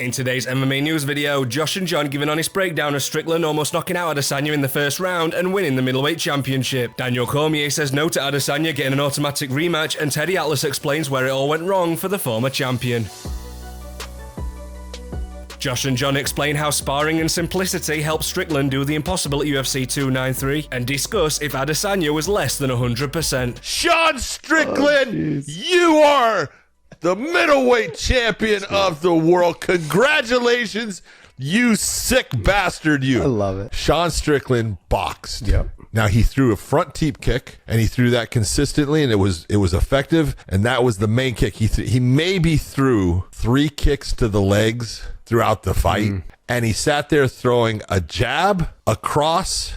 In today's MMA news video, Josh and John giving honest breakdown of Strickland almost knocking out Adesanya in the first round and winning the middleweight championship. Daniel Cormier says no to Adesanya getting an automatic rematch, and Teddy Atlas explains where it all went wrong for the former champion. Josh and John explain how sparring and simplicity helped Strickland do the impossible at UFC 293 and discuss if Adesanya was less than 100%. Sean Strickland, you are the middleweight champion of the world. Congratulations, you sick bastard, you. I love it. Sean Strickland boxed. Yep. Now, he threw a front teep kick, and he threw that consistently, and it was effective, and that was the main kick. He maybe threw 3 kicks to the legs throughout the fight, and he sat there throwing a jab, a cross,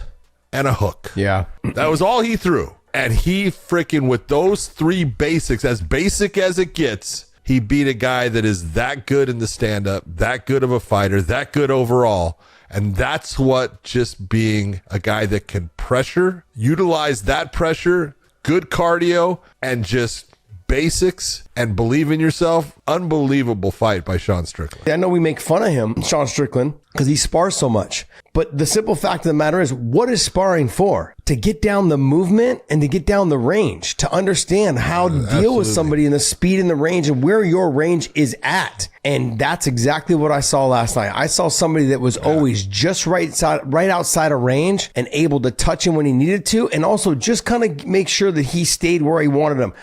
and a hook. Yeah. That was all he threw. And he freaking, with those 3 basics, as basic as it gets, he beat a guy that is that good in the stand-up, that good of a fighter, that good overall. And that's what just being a guy that can pressure, utilize that pressure, good cardio, and just basics and believe in yourself. Unbelievable fight by Sean Strickland. I know we make fun of him, Sean Strickland, because he spars so much. But the simple fact of the matter is, what is sparring for? To get down the movement and to get down the range, to understand how to deal with somebody in the speed and the range and where your range is at. And that's exactly what I saw last night. I saw somebody that was always just right outside of range and able to touch him when he needed to, and also just kind of make sure that he stayed where he wanted him,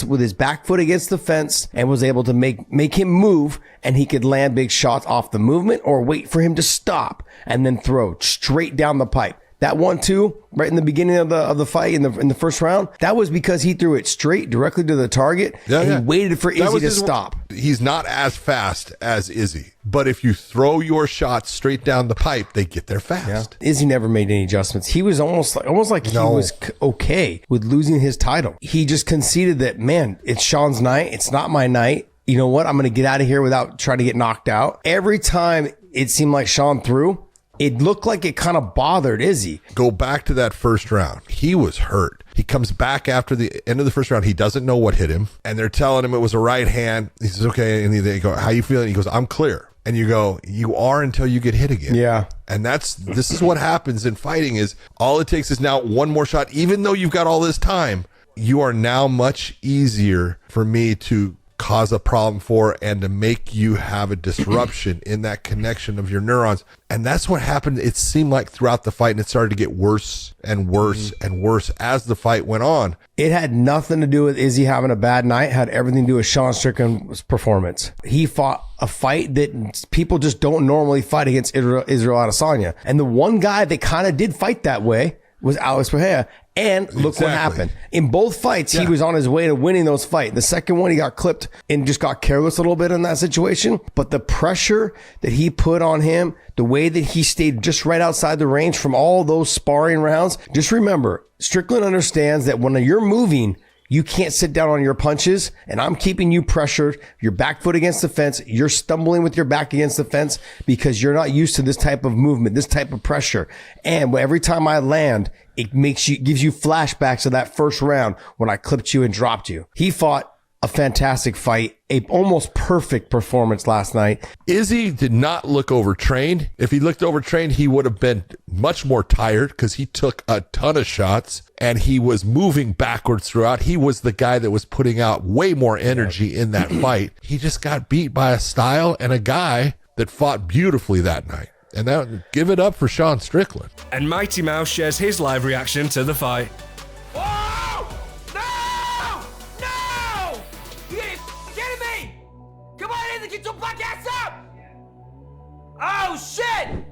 with his back foot against the fence, and was able to make him move, and he could land big shots off the movement or wait for him to stop and then throw straight down the pipe. That 1-2 right in the beginning of the fight in the first round, that was because he threw it straight directly to the target, and he waited for Izzy to stop. He's not as fast as Izzy, but if you throw your shots straight down the pipe, they get there fast. Yeah. Izzy never made any adjustments. He was almost like he was okay with losing his title. He just conceded that, man, it's Sean's night. It's not my night. You know what? I'm going to get out of here without trying to get knocked out. Every time it seemed like Sean threw, it looked like it kind of bothered Izzy. Go back to that first round. He was hurt. He comes back after the end of the first round. He doesn't know what hit him. And they're telling him it was a right hand. He says, okay. And they go, how you feeling? He goes, I'm clear. And you go, you are until you get hit again. Yeah. And this is what happens in fighting, is all it takes is now one more shot. Even though you've got all this time, you are now much easier for me to cause a problem for and to make you have a disruption in that connection of your neurons. And that's what happened. It seemed like throughout the fight, and it started to get worse and worse and worse as the fight went on. It had nothing to do with Izzy having a bad night. It had everything to do with Sean Strickland's performance. He fought a fight that people just don't normally fight against Israel Adesanya. And the one guy that kind of did fight that way was Alex Pereira. And look what happened. In both fights, he was on his way to winning those fights. The second one, he got clipped and just got careless a little bit in that situation. But the pressure that he put on him, the way that he stayed just right outside the range from all those sparring rounds, just remember, Strickland understands that when you're moving, you can't sit down on your punches, and I'm keeping you pressured. Your back foot against the fence. You're stumbling with your back against the fence because you're not used to this type of movement, this type of pressure. And every time I land, it gives you flashbacks of that first round when I clipped you and dropped you. He fought a fantastic fight, a almost perfect performance last night. Izzy did not look overtrained. If he looked overtrained, he would have been much more tired because he took a ton of shots and he was moving backwards throughout. He was the guy that was putting out way more energy in that fight. He just got beat by a style and a guy that fought beautifully that night. And now, give it up for Sean Strickland. And Mighty Mouse shares his live reaction to the fight. Get your black ass up! Oh shit!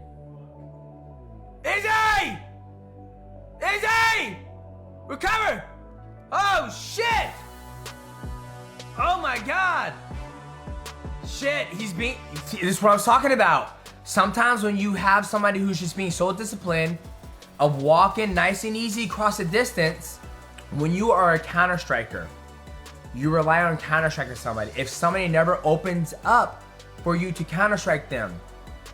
Izzy! Izzy! Recover! Oh shit! Oh my god! Shit, this is what I was talking about. Sometimes when you have somebody who's just being so disciplined of walking nice and easy across the distance, when you are a counter striker, you rely on counter-striking somebody. If somebody never opens up for you to counter-strike them,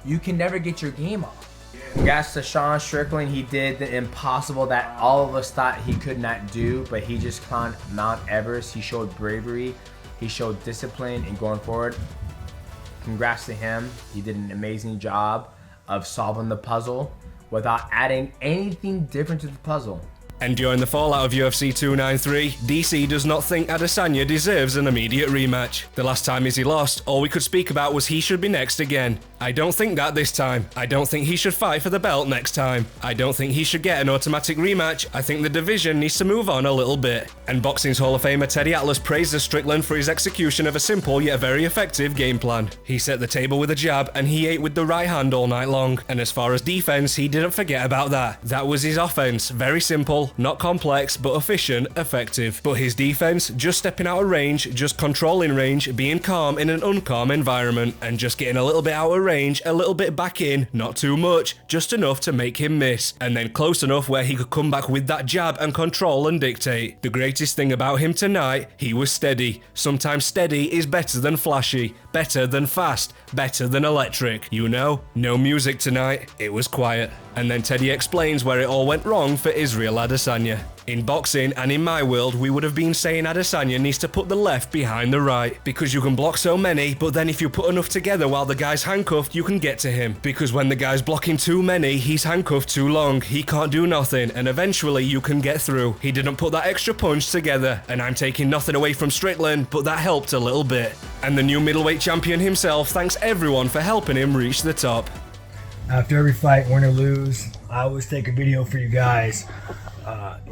you can never get your game off. Congrats to Sean Strickland. He did the impossible that all of us thought he could not do, but he just climbed Mount Everest. He showed bravery. He showed discipline in going forward. congrats to him. He did an amazing job of solving the puzzle without adding anything different to the puzzle. And during the fallout of UFC 293, DC does not think Adesanya deserves an immediate rematch. The last time Izzy lost, all we could speak about was he should be next again. I don't think that this time. I don't think he should fight for the belt next time. I don't think he should get an automatic rematch. I think the division needs to move on a little bit. And boxing's Hall of Famer Teddy Atlas praises Strickland for his execution of a simple yet very effective game plan. He set the table with a jab and he ate with the right hand all night long. And as far as defense, he didn't forget about that. That was his offense. Very simple, not complex, but efficient, effective. But his defense, just stepping out of range, just controlling range, being calm in an uncalm environment, and just getting a little bit out of range, a little bit back in, not too much, just enough to make him miss, and then close enough where he could come back with that jab and control and dictate. The greatest thing about him tonight, he was steady. Sometimes steady is better than flashy, better than fast, better than electric. You know, no music tonight, it was quiet. And then Teddy explains where it all went wrong for Israel Adesanya. In boxing and in my world, we would have been saying Adesanya needs to put the left behind the right, because you can block so many, but then if you put enough together while the guy's handcuffed, you can get to him. Because when the guy's blocking too many, he's handcuffed too long, he can't do nothing, and eventually you can get through. He didn't put that extra punch together, and I'm taking nothing away from Strickland, but that helped a little bit. And the new middleweight champion himself thanks everyone for helping him reach the top. After every fight, win or lose, I always take a video for you guys.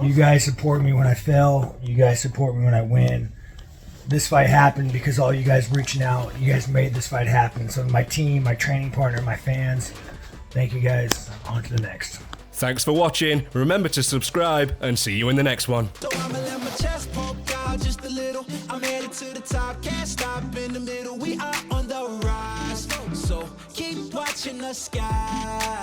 You guys support me when I fail. You guys support me when I win. This fight happened because all you guys reaching out. You guys made this fight happen. So my team, my training partner, my fans, thank you guys. On to the next. Thanks for watching. Remember to subscribe and see you in the next one. So I'ma let my chest poke out just a little. I'm headed to the top, can't stop in the middle. We are on the rise, so keep watching the sky.